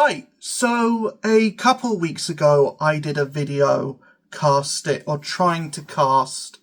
Right, so a couple weeks ago I did a video trying to cast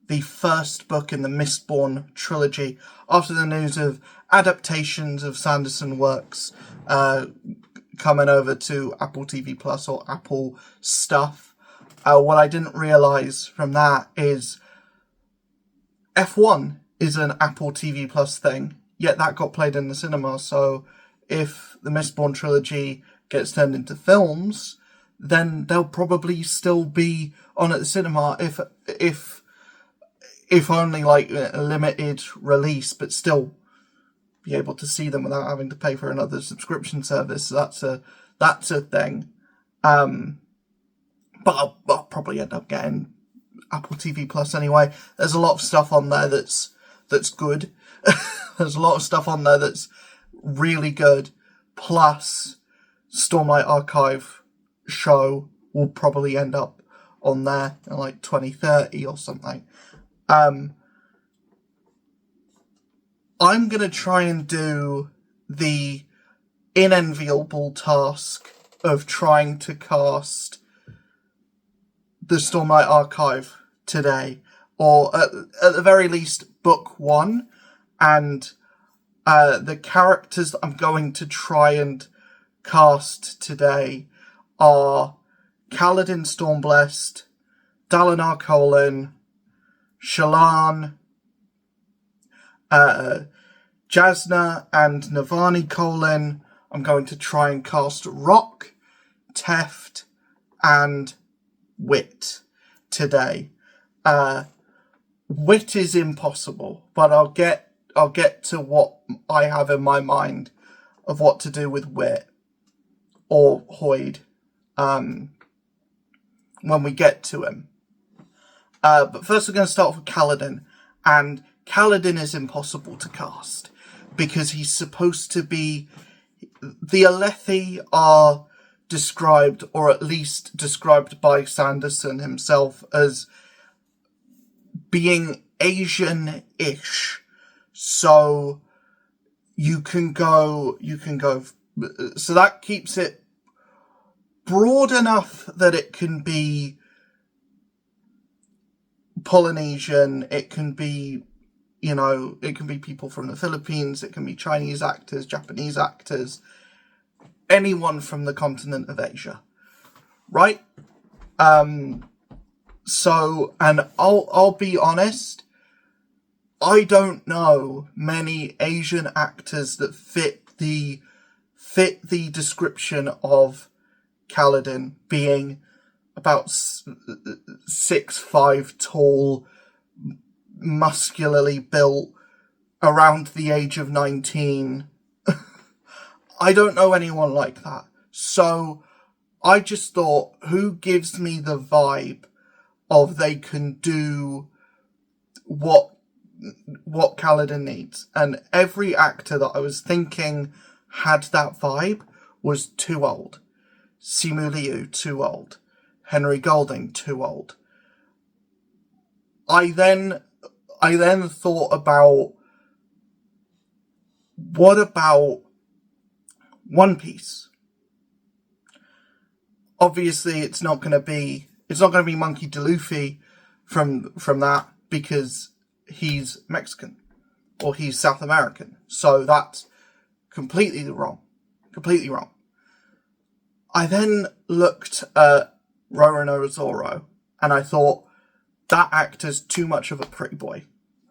the first book in the Mistborn trilogy after the news of adaptations of Sanderson works coming over to Apple TV Plus or Apple stuff. What I didn't realise from that is F1 is an Apple TV Plus thing, yet that got played in the cinema, so if the Mistborn trilogy gets turned into films, then they'll probably still be on at the cinema, if only like a limited release, but still be able to see them without having to pay for another subscription service. So that's a thing. But I'll probably end up getting Apple TV Plus anyway. There's a lot of stuff on there that's good. There's a lot of stuff on there that's really good. Plus, Stormlight Archive show will probably end up on there in like 2030 or something. I'm going to try and do the unenviable task of trying to cast the Stormlight Archive today, or at the very least book one, and the characters that I'm going to try and cast today are Kaladin Stormblessed, Dalinar Kholin, Shallan, Jasna and Navani Kholin. I'm going to try and cast Rock, Teft, and Wit today. Wit is impossible, but I'll get to what I have in my mind of what to do with Wit or Hoyd when we get to him. But first we're going to start with Kaladin, and Kaladin is impossible to cast because he's supposed to be... The Alethi are described, or at least described by Sanderson himself, as being Asian-ish. So you can go, so that keeps it broad enough that it can be Polynesian, it can be, it can be people from the Philippines, it can be Chinese actors, Japanese actors, anyone from the continent of Asia, right? So, and I'll be honest, I don't know many Asian actors that fit the description of Kaladin, being about 6'5" tall, muscularly built, around the age of 19. I don't know anyone like that. So I just thought, who gives me the vibe of they can do what Kaladin needs? And every actor that I was thinking had that vibe was too old. Simu Liu, too old. Henry Golding, too old. I then thought about, what about One Piece? Obviously, it's not going to be Monkey D. Luffy from that, because he's Mexican or he's South American. So that's completely wrong. Completely wrong. I then looked at Roronoa Zoro and I thought, that actor's too much of a pretty boy.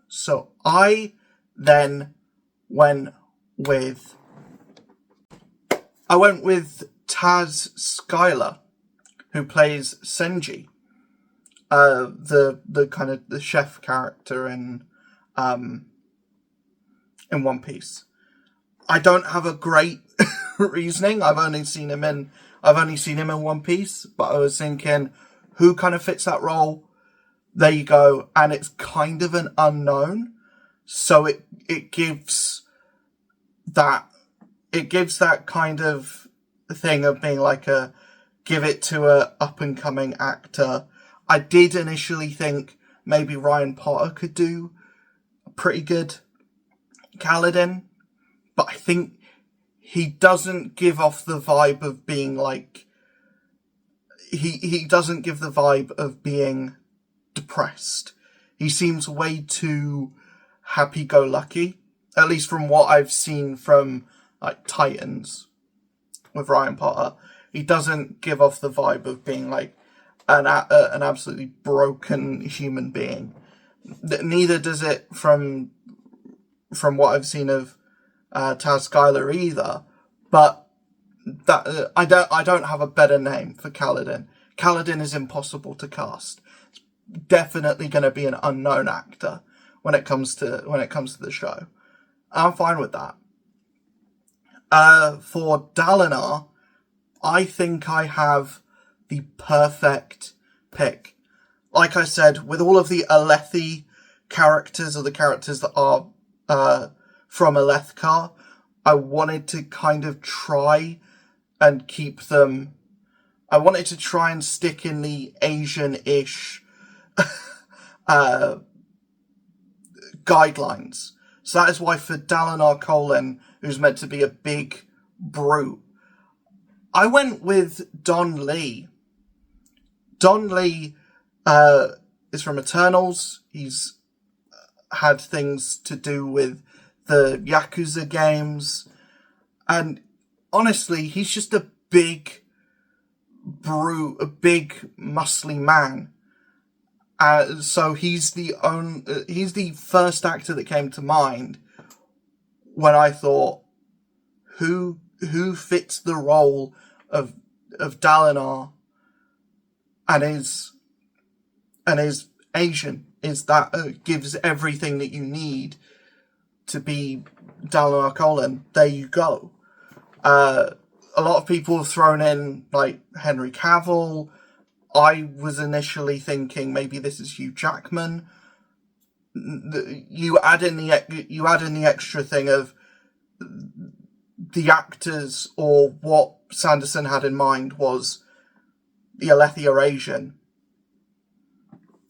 So I then went with Taz Skylar, who plays Senji, the kind of the chef character in One Piece. I don't have a great reasoning. I've only seen him in One Piece, but I was thinking, who kind of fits that role? There you go. And it's kind of an unknown, so it gives that kind of thing of being like give it to a up and coming actor. I did initially think maybe Ryan Potter could do a pretty good Kaladin, but I think he doesn't give off the vibe of being like, he doesn't give the vibe of being depressed. He seems way too happy-go-lucky, at least from what I've seen from like Titans with Ryan Potter. He doesn't give off the vibe of being like an absolutely broken human being. Neither does it from what I've seen of Taz Skylar either. But that I don't have a better name for Kaladin. Kaladin is impossible to cast. It's definitely going to be an unknown actor when it comes to the show. I'm fine with that. For Dalinar, I think I have the perfect pick. Like I said, with all of the Alethi characters, or the characters that are from Alethkar, I wanted to kind of try and keep them. I wanted to try and stick in the Asian-ish guidelines. So that is why for Dalinar Kholin, who's meant to be a big brute, I went with Don Lee. Don Lee is from Eternals. He's had things to do with the Yakuza games. And honestly, he's just a big brute, a big muscly man. So he's the first actor that came to mind when I thought, who fits the role of Dalinar and is Asian, is that gives everything that you need to be Dalinar Kholin. There you go. A lot of people have thrown in like Henry Cavill. I was initially thinking maybe this is Hugh Jackman. You add in the extra thing of the actors, or what Sanderson had in mind was the Alethi are Asian.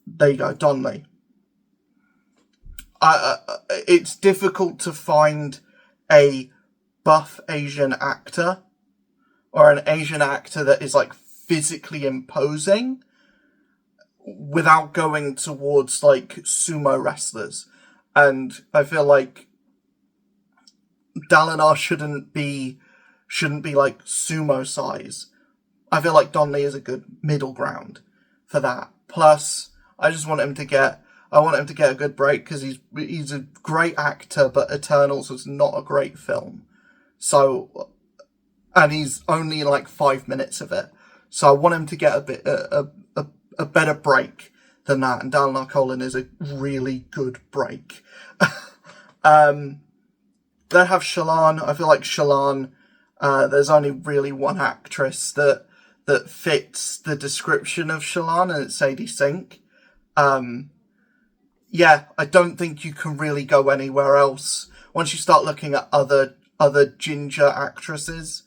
There you go, Don Lee. It's difficult to find a buff Asian actor, or an Asian actor that is like physically imposing, without going towards like sumo wrestlers. And I feel like Dalinar shouldn't be like sumo size. I feel like Don Lee is a good middle ground for that. Plus, I want him to get a good break, because he's a great actor, but Eternals was not a great film. So, and he's only like 5 minutes of it. So I want him to get a better break than that. And Dalinar Kholin is a really good break. Then have Shallan. I feel like Shallan, there's only really one actress that fits the description of Shallan, and it's Sadie Sink. Yeah, I don't think you can really go anywhere else once you start looking at other ginger actresses.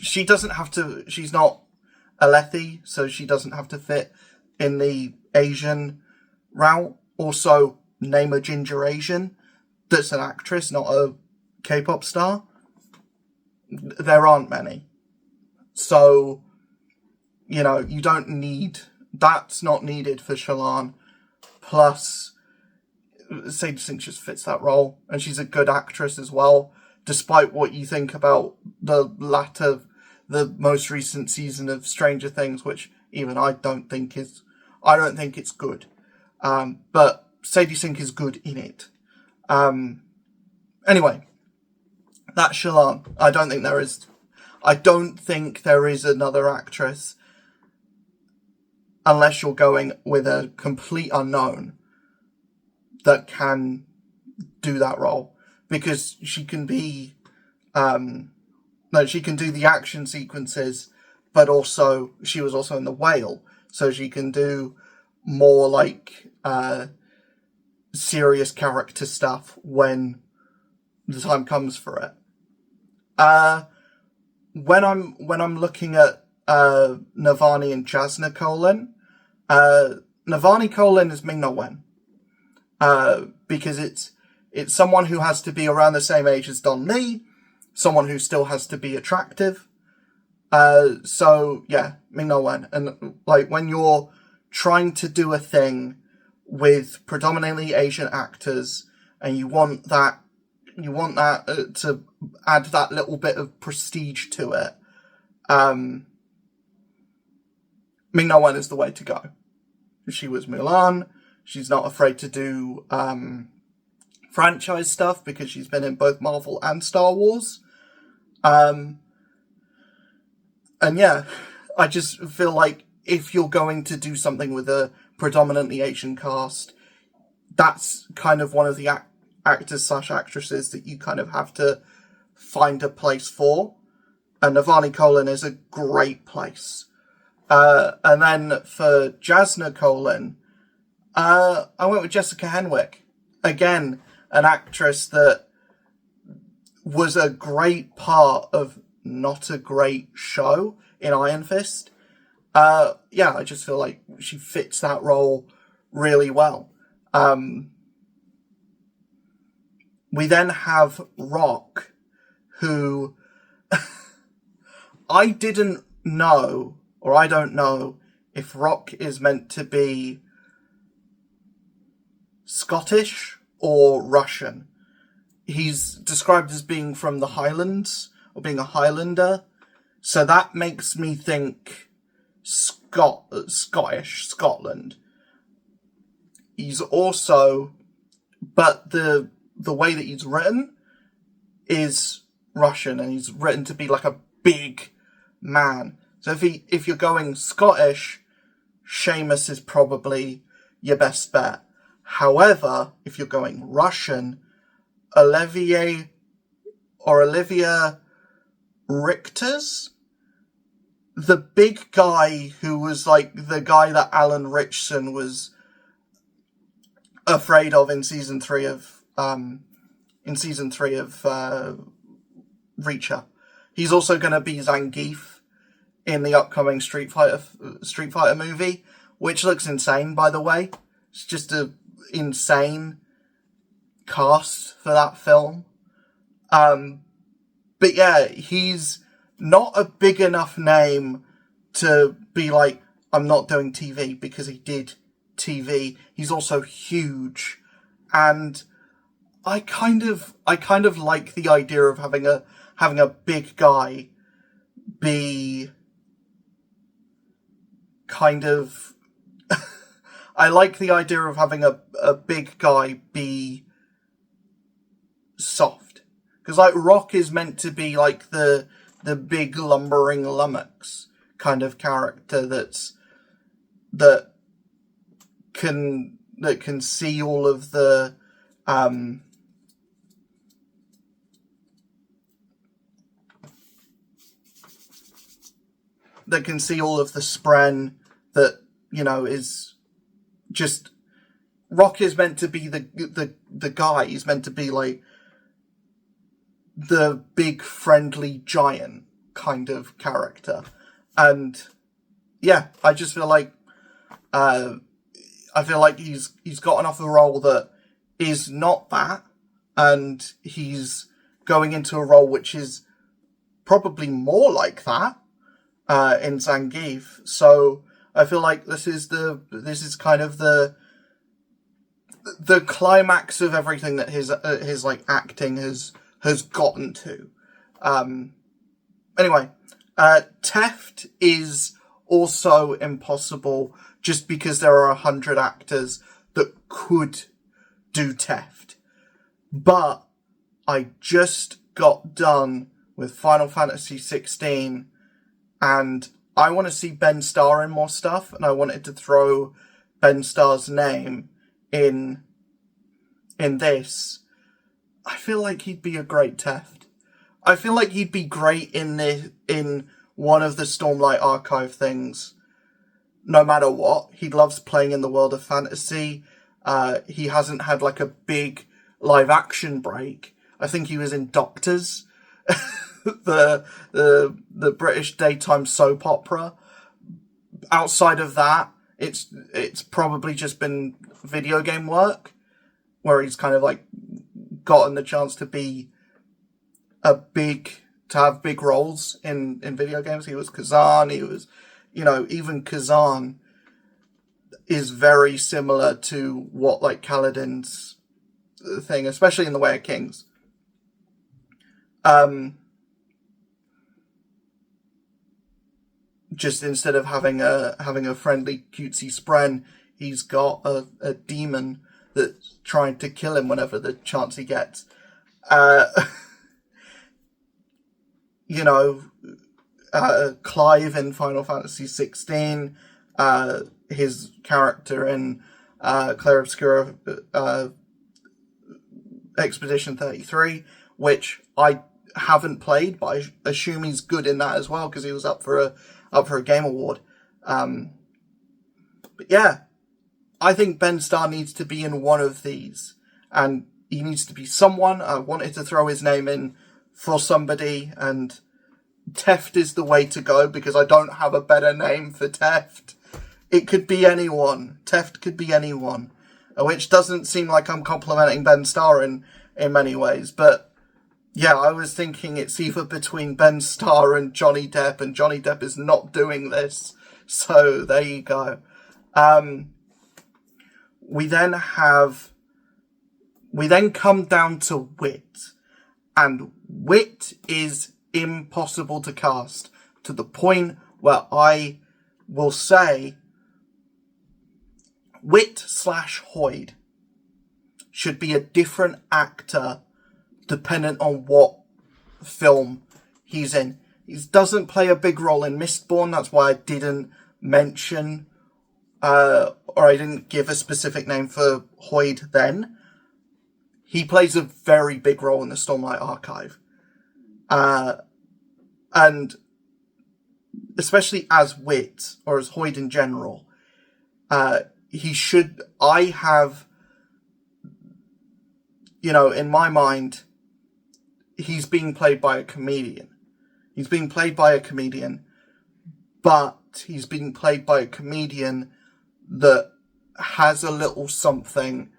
She doesn't have to. She's not Alethi, so she doesn't have to fit in the Asian route. Also, name a ginger Asian that's an actress, not a K-pop star. There aren't many. So, you know, you don't need... That's not needed for Shallan. Plus, Sadie Sink just fits that role. And she's a good actress as well. Despite what you think about the most recent season of Stranger Things, which even I don't think it's good. But Sadie Sink is good in it. Anyway, that's Shallan. I don't think there is another actress, unless you're going with a complete unknown, that can do that role. Because she can be, she can do the action sequences, but also, she was also in The Whale, so she can do more like, serious character stuff when the time comes for it. When I'm looking at Navani and Jasna Kholin, Navani Kholin is Ming-Na Wen, because it's someone who has to be around the same age as Don Lee, someone who still has to be attractive. So yeah, Ming-Na Wen. And like when you're trying to do a thing with predominantly Asian actors and you want that to add that little bit of prestige to it, Ming-Na Wen is the way to go. She was Mulan. She's not afraid to do franchise stuff because she's been in both Marvel and Star Wars. And yeah, I just feel like if you're going to do something with a predominantly Asian cast, that's kind of one of the actors / actresses that you kind of have to find a place for. And Navani Colin is a great place. And then for Jasna Colin, I went with Jessica Henwick. Again, an actress that was a great part of not a great show in Iron Fist. Yeah, I just feel like she fits that role really well. We then have Rock, who I didn't know, or I don't know, if Rock is meant to be Scottish or Russian. He's described as being from the Highlands, or being a Highlander, so that makes me think Scottish, Scotland. He's also, but the way that he's written is Russian, and he's written to be like a big man. So if you're going Scottish, Seamus is probably your best bet. However, if you're going Russian, Olivia Richter's, the big guy who was like the guy that Alan Ritchson was afraid of in season 3 of Reacher. He's also going to be Zangief in the upcoming Street Fighter movie, which looks insane, by the way. It's just a insane cast for that film. But yeah, he's not a big enough name to be like, I'm not doing TV, because he did TV. He's also huge, and I kind of like the idea of having a big guy be kind of I like the idea of having a big guy be soft, because like Rock is meant to be like the big lumbering lummox kind of character that can see all of the that can see all of the spren that, you know, is just... Rock is meant to be the guy. He's meant to be like the big friendly giant kind of character. And yeah, I just feel like he's got enough of a role that is not that, and he's going into a role which is probably more like that in Zangief. So I feel like this is kind of the climax of everything that his like acting has gotten to. Anyway, Teft is also impossible just because there are 100 actors that could do Teft. But I just got done with Final Fantasy 16, and I want to see Ben Starr in more stuff, and I wanted to throw Ben Starr's name in this. I feel like he'd be a great Teft. I feel like he'd be great in one of the Stormlight archive things. No matter what, he loves playing in the world of fantasy. He hasn't had like a big live action break. I think he was in Doctors, the British daytime soap opera. Outside of that, it's probably just been video game work, where he's kind of like gotten the chance to be have big roles in video games. He was Kazan. He was, even Kazan is very similar to what like Kaladin's thing, especially in The Way of Kings. Just instead of having a friendly cutesy spren, he's got a demon that's trying to kill him whenever the chance he gets. Clive in Final Fantasy 16, his character in Clair Obscura Expedition 33, which I haven't played, but I assume he's good in that as well because he was up for a Game Award. But yeah, I think Ben Starr needs to be in one of these, and he needs to be someone. I wanted to throw his name in for somebody, and Teft is the way to go because I don't have a better name for Teft. It could be anyone. Teft could be anyone, which doesn't seem like I'm complimenting Ben Starr in many ways, but yeah, I was thinking it's either between Ben Starr and Johnny Depp, and Johnny Depp is not doing this, so there you go. We then come down to Wit, and Wit is impossible to cast to the point where I will say Wit/Hoyd should be a different actor dependent on what film he's in. He doesn't play a big role in Mistborn, that's why I didn't mention or I didn't give a specific name for Hoyd then. He plays a very big role in the Stormlight Archive. And especially as Wit, or as Hoyd in general, in my mind, he's being played by a comedian. He's being played by a comedian, but he's being played by a comedian that has a little something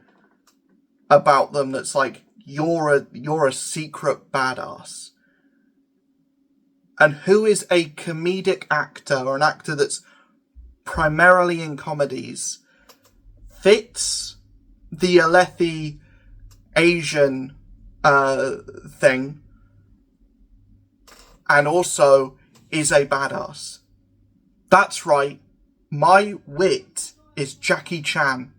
about them that's like, you're a secret badass. And who is a comedic actor, or an actor that's primarily in comedies, fits the Alethi Asian thing, and also is a badass? That's right, my Wit is Jackie Chan.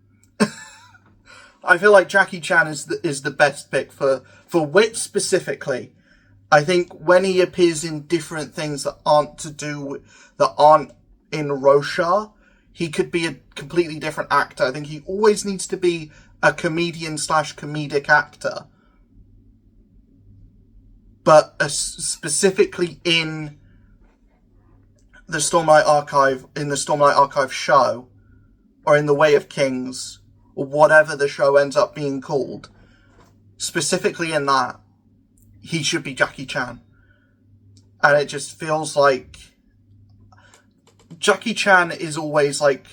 I feel like Jackie Chan is the best pick for Wit specifically. I think when he appears in different things that aren't in Roshar, he could be a completely different actor. I think he always needs to be a comedian/comedic actor. But specifically in the Stormlight Archive show, or in The Way of Kings, or whatever the show ends up being called, specifically in that, he should be Jackie Chan. And it just feels like Jackie Chan is always like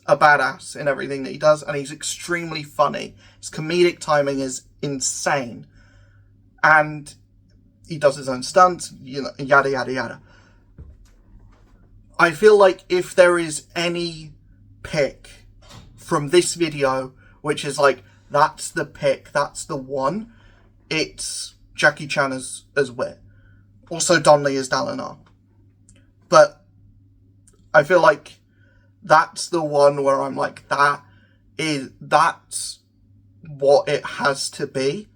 a badass in everything that he does, and he's extremely funny. His comedic timing is insane. And he does his own stunts, yada, yada, yada. I feel like if there is any pick from this video, which is like, that's the pick, that's the one, it's Jackie Chan as Wit. Also Don Lee as Dalinar. But I feel like that's the one where I'm like, that's what it has to be.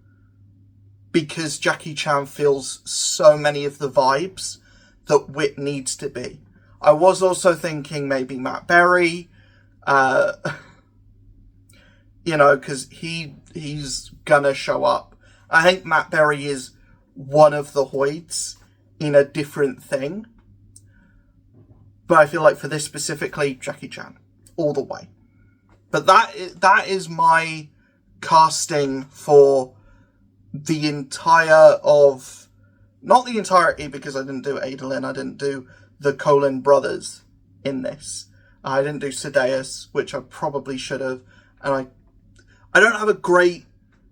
Because Jackie Chan feels so many of the vibes that Wit needs to be. I was also thinking maybe Matt Berry, because he's gonna show up. I think Matt Berry is one of the Hoyds in a different thing. But I feel like for this specifically, Jackie Chan. All the way. But that is my casting for the entire of... Not the entirety, because I didn't do Adolin. I didn't do the Colin brothers in this. I didn't do Sadeas, which I probably should have. And I don't have a great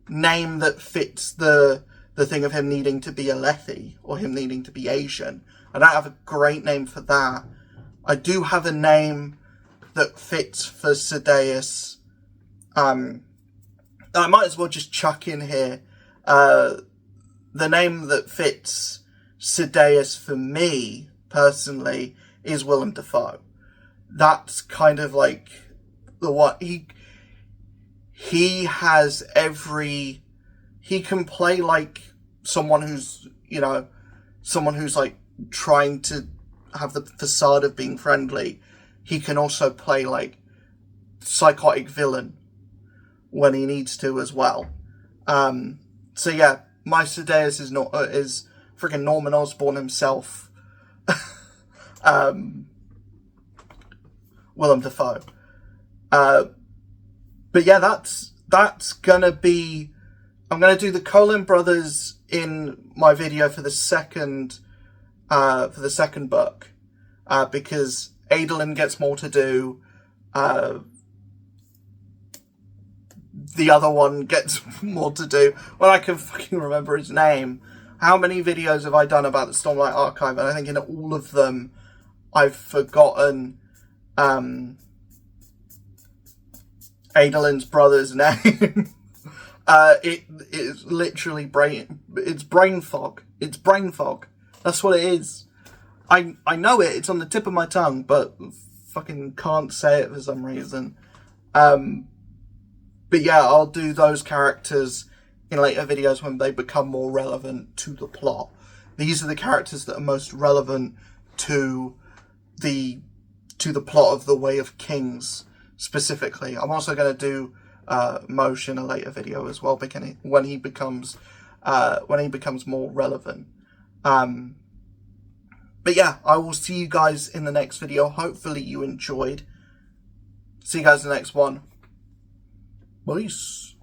name that fits the the thing of him needing to be a Lethi or him needing to be Asian. I don't have a great name for that. I do have a name that fits for Sidious. I might as well just chuck in here. The name that fits Sidious for me, personally, is Willem Dafoe. That's kind of like the what he has every... He can play like someone who's, you know, someone who's like trying to have the facade of being friendly. He can also play like psychotic villain when he needs to as well. So yeah, my Sidious is freaking Norman Osborn himself. Willem Dafoe. But yeah, that's gonna be... I'm gonna do the Coen brothers in my video for the second book, because Adolin gets more to do. The other one gets more to do. Well, I can fucking remember his name. How many videos have I done about the Stormlight Archive? And I think in all of them, I've forgotten Adolin's brother's name. It is literally brain fog. It's brain fog. That's what it is. I know it. It's on the tip of my tongue, but fucking can't say it for some reason. But yeah, I'll do those characters in later videos when they become more relevant to the plot. These are the characters that are most relevant to the plot of The Way of Kings specifically. I'm also going to do Moshe in a later video as well, when he becomes more relevant. But yeah, I will see you guys in the next video. Hopefully you enjoyed. See you guys in the next one. Peace.